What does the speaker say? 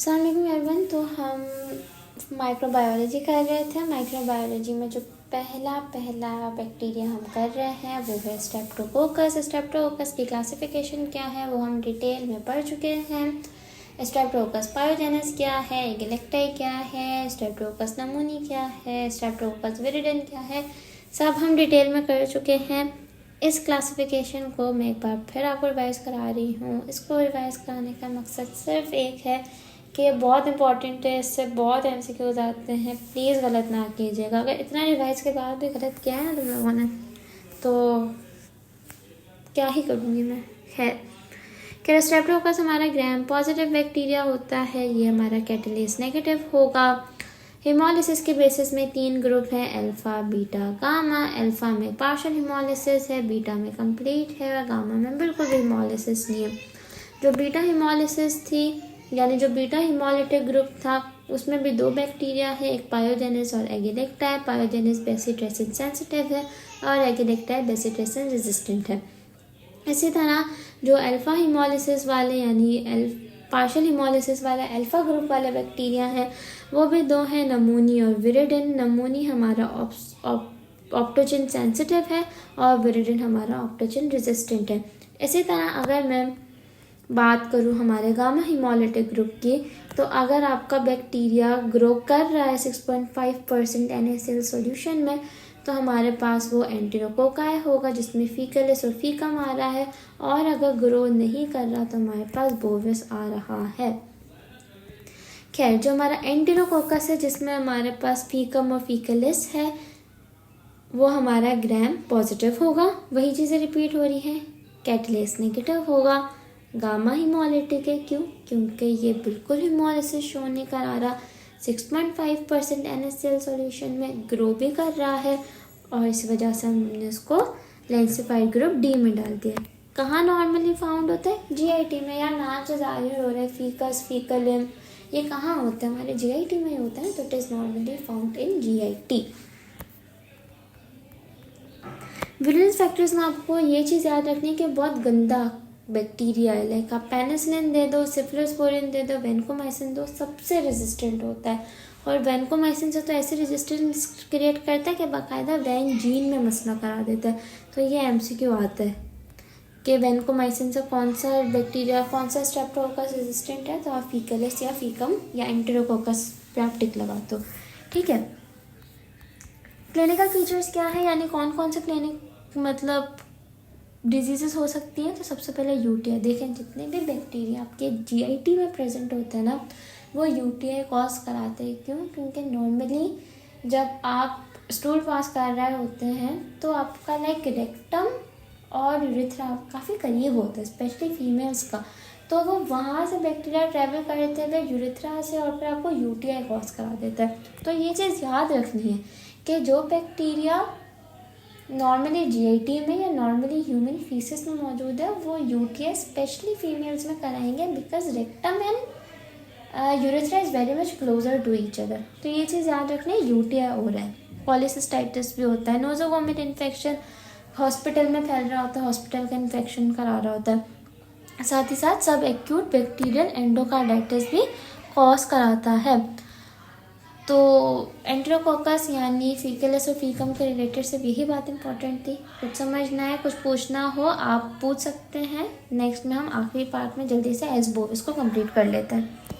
अस्सलाम वालेकुम एवरीवन। तो हम माइक्रोबायोलॉजी कर रहे थे। माइक्रोबायोलॉजी में जो पहला बैक्टीरिया हम कर रहे हैं वो है स्ट्रेप्टोकोकस। स्ट्रेप्टोकोकस की क्लासिफिकेशन क्या है वो हम डिटेल में पढ़ चुके हैं। स्ट्रेप्टोकोकस पायोजेनेस क्या है, एगिलेक्टाई क्या है, स्ट्रेप्टोकोकस नमूनी क्या है, स्ट्रेप्टोकोकस विरिडेन क्या है, सब हम डिटेल में कर चुके हैं। इस क्लासिफिकेशन को मैं एक बार फिर आपको रिवाइज़ करा रही हूँ। इसको रिवाइज़ कराने का मकसद सिर्फ एक है कि ये बहुत इंपॉर्टेंट है, इससे बहुत MCQs आते हैं, प्लीज़ गलत ना कीजिएगा। अगर इतना रिवाइज़ के बाद भी गलत किया है ना तुम लोगों ने तो क्या ही करूँगी मैं। खैर, स्ट्रेप्टोकोकस हमारा ग्राम पॉजिटिव बैक्टीरिया होता है। ये हमारा कैटालिस नेगेटिव होगा। हिमोलिसिस के बेसिस में 3 ग्रुप हैं, अल्फ़ा बीटा गामा। अल्फ़ा में पार्शियल हिमोलिसिस है, बीटा में कंप्लीट है और गामा में बिल्कुल भी हिमोलिसिस नहीं है। जो बीटा हिमोलिसिस थी यानी जो बीटा हिमोलिटिक ग्रुप था उसमें भी 2 बैक्टीरिया है, एक पायोजेनेस और एगिलेक्टाई। पायोजेनेस बेसिट्रेसिन सेंसिटिव है और एगिलेक्टाई बेसिट्रेसिन रेजिस्टेंट है। इसी तरह जो अल्फ़ा हिमोलिसिस वाले यानी पार्शियल हिमोलिसिस वाले अल्फ़ा ग्रुप वाले बैक्टीरिया हैं वो भी 2 हैं, नमूनी और विरिडिन। नमूनी हमारा ऑप्टोजिन सेंसिटिव है और विरिडिन हमारा ऑप्टोजिन रेजिस्टेंट है। इसी तरह अगर मैं बात करूँ हमारे गामा हिमोलिटिक ग्रुप की, तो अगर आपका बैक्टीरिया ग्रो कर रहा है 6.5% NaCl सॉल्यूशन में तो हमारे पास वो एंटेरोकोकाई होगा जिसमें फीकलिस और फीकम आ रहा है। और अगर ग्रो नहीं कर रहा तो हमारे पास बोविस आ रहा है। खैर, जो हमारा एंटेरोकोकस है जिसमें हमारे पास फीकम और फीकलिस है वो हमारा ग्राम पॉजिटिव होगा। वही चीज़ें रिपीट हो रही हैं। कैटालिस नेगेटिव होगा। गामा हिमोलिटिक है, क्योंकि ये बिल्कुल हिमोलिसिस शो नहीं करा रहा, 6.5% NaCl सॉल्यूशन में ग्रो भी कर रहा है और इस वजह से हमने इसको लेंसिफाइड ग्रुप डी में डाल दिया। कहाँ नॉर्मली फाउंड होता है? GIT में। यार नाम से जाहिर हो रहा है फीकस फीकलिम, ये कहाँ होता है? हमारे GIT में होता है, तो it is normally found in GIT। Virulence factors में आपको ये चीज़ याद रखनी है कि बहुत गंदा बैक्टीरिया है। लाइक आप पेनिसिलिन दे दो, सिफलोस्पोरिन दे दो, वेनकोमाइसिन दो, सबसे रेजिस्टेंट होता है। और वेनकोमाइसिन से तो ऐसे रेजिस्टेंस क्रिएट करता है कि बाकायदा वैन जीन में मसला करा देता है। तो ये MCQ आता है कि वेनकोमाइसिन से कौन सा बैक्टीरिया, कौन सा स्ट्रेप्टोकोकस रेजिस्टेंट है, तो आप फीकलिस या फीकम या एंटेरोकोकस पे आप टिक लगा दो। ठीक है। क्लिनिकल फीचर्स क्या है, यानी कौन कौन से क्लिनिक मतलब डिजीज़ेस हो सकती हैं। तो सबसे पहले UTI। देखें, जितने भी बैक्टीरिया आपके GIT में प्रेजेंट होते हैं ना वो UTI कॉज कराते हैं। क्योंकि नॉर्मली जब आप स्टूल पास कर रहे होते हैं तो आपका लाइक रेक्टम और यूरेथ्रा काफ़ी करीब होता है, स्पेशली फीमेल्स का। तो वो वहाँ से बैक्टीरिया ट्रैवल करते हुए यूरेथ्रा से और फिर आपको UTI कॉज करा देता है। तो ये चीज़ याद रखनी है कि जो बैक्टीरिया नॉर्मली GIT में या नॉर्मली ह्यूमन फीसिस में मौजूद है वो UTI स्पेशली फीमेल्स में कराएंगे, because rectum and urethra is very much closer to each other. तो ये चीज़ याद रखनी है। UTI हो रहा है, पॉलीसिस्टाइटिस भी होता है, नोज़ोवोमिट इन्फेक्शन हॉस्पिटल में फैल रहा होता है, हॉस्पिटल का इन्फेक्शन करा रहा होता है। साथ ही साथ सब एक्यूट बैक्टीरियल एंडोकार्डाइटिस भी कॉज कराता है। तो एंटेरोकोकस यानी फीकलिस और फीकम के रिलेटेड सिर्फ यही बात इंपॉर्टेंट थी। कुछ समझना है, कुछ पूछना हो आप पूछ सकते हैं। नेक्स्ट में हम आखिरी पार्ट में जल्दी से एस बोविस को कंप्लीट कर लेते हैं।